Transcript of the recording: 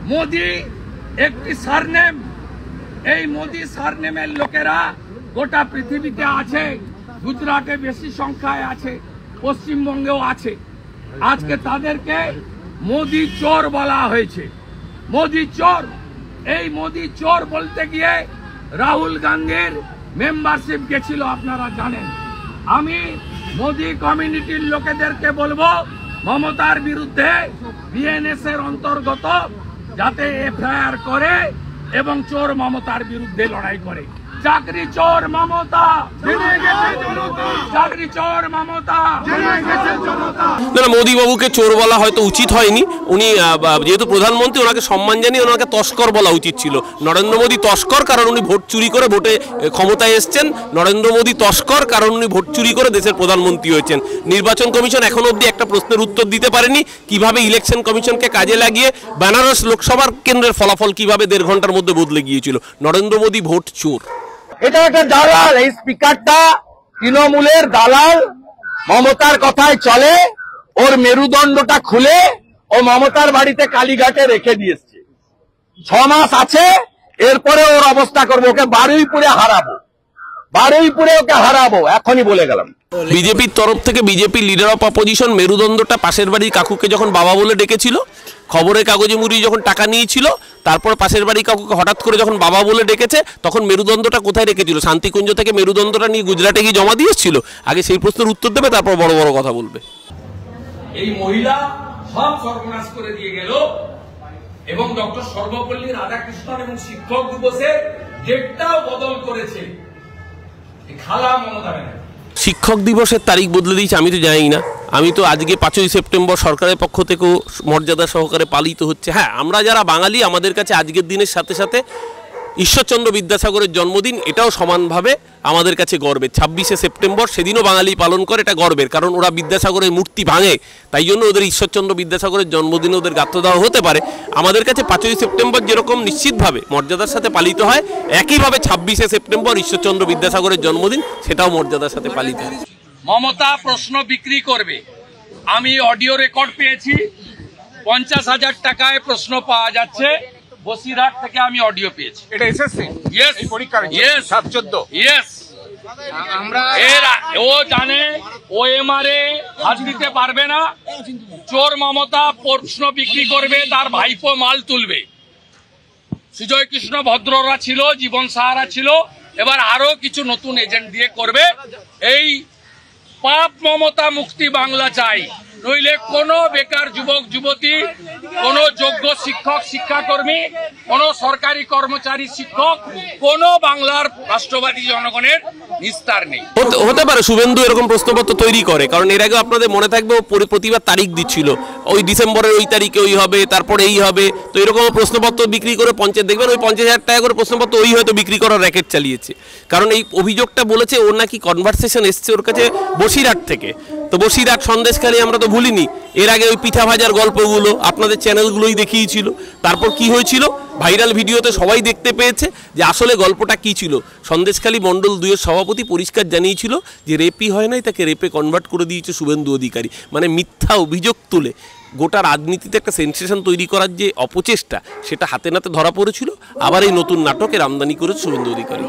মোদি একটি সারনেম, এই মোদি সারনেমের লোকেরা গোটা পৃথিবীতে আছে, গুজরাটে বেশি সংখ্যায় আছে, পশ্চিমবঙ্গেও আছে। আজকে তাদেরকে মোদি চোর বলা হয়েছে। মোদি চোর, এই মোদি চোর বলতে গিয়ে রাহুল গান্ধীর মেম্বারশিপ গেছিল, আপনারা জানেন। আমি মোদি কমিউনিটির লোকেদেরকে বলবো, মমতার বিরুদ্ধে বিএনএস এর অন্তর্গত যাতে এফআইআর করে এবং চোর মমতার বিরুদ্ধে লড়াই করে। চাকরি চোর মমতা, চাকরি চোর মমতা। না, মোদি বাবুকে চোর বলা হয়তো উচিত হয়নি। উনি যেহেতু প্রধানমন্ত্রী, ওনাকে সম্মান জানিয়ে ওনাকে তস্কর বলা উচিত ছিল। নরেন্দ্র মোদী তস্কর, কারণ উনি ভোট চুরি করে ভোটে ক্ষমতায় এসছেন। নরেন্দ্র মোদী তস্কর, কারণ উনি ভোট চুরি করে দেশের প্রধানমন্ত্রী হয়েছেন। নির্বাচন কমিশন এখন অবধি একটা প্রশ্নের উত্তর দিতে পারেনি, কিভাবে ইলেকশন কমিশনকে কাজে লাগিয়ে বেনারস লোকসভার কেন্দ্রের ফলাফল কিভাবে 1.5 ঘন্টার মধ্যে বদলে গিয়েছিল। নরেন্দ্র মোদী ভোট চোর। এটা একটা দালাল, এই স্পিকারটা তৃণমূলের দালাল, মমতার কথায় চলে। ওর মেরুদণ্ডটা খুলে ও মমতার বাড়িতে কালীঘাটে রেখে দিয়েছে। 6 মাস আছে, এরপরে ওর অবস্থা করবো। ওকে বারুইপুরে হারাবো, বারুইপুরে ওকে হারাবো, এখনই বলে গেলাম। বিজেপির তরফ থেকে বিজেপি লিডার অফ অপোজিশন মেরুদণ্ডটা পাশের বাড়ির কাকুকে যখন বাবা বলে ডেকেছিল, খবরের কাগজে মুড়ি যখন টাকা নিয়েছিল, তারপর পাশের বাড়ি কাকুকে হঠাৎ করে যখন বাবা বলে ডেকেছে, তখন মেরুদণ্ডটা কোথায় রেখেছিল? শান্তিকুঞ্জ থেকে মেরুদণ্ডটা নিয়ে গুজরাটে গিয়ে জমা দিয়েছিল। আগে সেই প্রশ্নের উত্তর দেবে, তারপর বড় বড় কথা বলবে। এই মহিলা সব সর্বনাশ করে দিয়ে গেল এবং ডক্টর সর্বপল্লী রাধাকৃষ্ণন এবং শিক্ষক দিবসের ডেটটাও বদল করেছে খালা মমতা ব্যানার্জি। শিক্ষক দিবসের তারিখ বদলে দিয়েছে আমি তো জানি না। আমি তো আজকে 5ই সেপ্টেম্বর সরকারের পক্ষ থেকেও মর্যাদা সহকারে পালিত হচ্ছে। হ্যাঁ, আমরা যারা বাঙালি, আমাদের কাছে আজকের দিনের সাথে সাথে ঈশ্বরচন্দ্র বিদ্যাসাগরের জন্মদিন এটাও সমানভাবে আমাদের কাছে গর্বের। 26শে সেপ্টেম্বর সেদিনও বাঙালি পালন করে, এটা গর্বের, কারণ ওরা বিদ্যাসাগরের মূর্তি ভাঙে, তাই জন্য ওদের ঈশ্বরচন্দ্র বিদ্যাসাগরের জন্মদিনে ওদের গাত্র দেওয়া হতে পারে। আমাদের কাছে 5ই সেপ্টেম্বর যেরকম নিশ্চিতভাবে মর্যাদার সাথে পালিত হয়, একইভাবে 26শে সেপ্টেম্বর ঈশ্বরচন্দ্র বিদ্যাসাগরের জন্মদিন, সেটাও মর্যাদার সাথে পালিত হয়। মমতা প্রশ্ন বিক্রি করবে। আমি অডিও রেকর্ড পেয়েছি, 50,000 টাকায় প্রশ্ন পাওয়া যাচ্ছে। বসিরহাট থেকে আমি অডিও পেয়েছি। এটা এসএসসি ইয়েস, এই পরীক্ষার ইয়েস 7-14 ইয়েস। আমরা ও জানে ওএমআর এ হাত দিতে পারবে না। চোর মমতা প্রশ্ন বিক্রি করবে, তার ভাইপো মাল তুলবে। সুজয় কৃষ্ণ ভদ্ররা ছিল, জীবন সাহারা ছিল, এবার আরো কিছু নতুন এজেন্ট দিয়ে করবে। এই পাপ মমতা মুক্তি বাংলা চাই, নইলে কোন বেকার যুবক যুবতী, কোন যোগ্য শিক্ষক শিক্ষাকর্মী, কোন সরকারি কর্মচারী শিক্ষক, কোন বাংলার রাষ্ট্রবাদী জনগণের নিস্তার নেই। হতে পারে শুভেন্দু এরকম প্রশ্নপত্র তৈরি করে, কারণ এর আগে আপনাদের মনে থাকবে প্রতিবার তারিখ দিচ্ছিল, ওই ডিসেম্বরের ওই তারিখে ওই হবে, তারপরে এই হবে। তো এরকম প্রশ্নপত্র বিক্রি করে পঞ্চায়েত দেখবেন ওই 50,000 টাকা করে প্রশ্নপত্র ওই হয়তো বিক্রি করার র্যাকেট চালিয়েছে। কারণ এই অভিযোগটা বলেছে ওর নাকি কনভারসেশন এসছে ওর কাছে বসিরহাট থেকে। তো বসিরহাট সন্দেশখালী আমরা তো ভুলিনি, এর আগে ওই পিঠা ভাজার গল্পগুলো আপনাদের চ্যানেলগুলোই দেখিয়েছিল। তারপর কি হয়েছিল, ভাইরাল ভিডিওতে সবাই দেখতে পেয়েছে যে আসলে গল্পটা কি ছিল। সন্দেশখালী মণ্ডল 2-এর সভাপতি পরিষ্কার জানিয়েছিল যে রেপই হয় নাই, তাকে রেপে কনভার্ট করে দিয়েছে শুভেন্দু অধিকারী। মানে মিথ্যা অভিযোগ তুলে গোটা রাজনীতিতে একটা সেন্সেশন তৈরি করার যে অপচেষ্টা, সেটা হাতে নাতে ধরা পড়েছিল। আবার এই নতুন নাটকের আমদানি করেছে শুভেন্দু অধিকারী।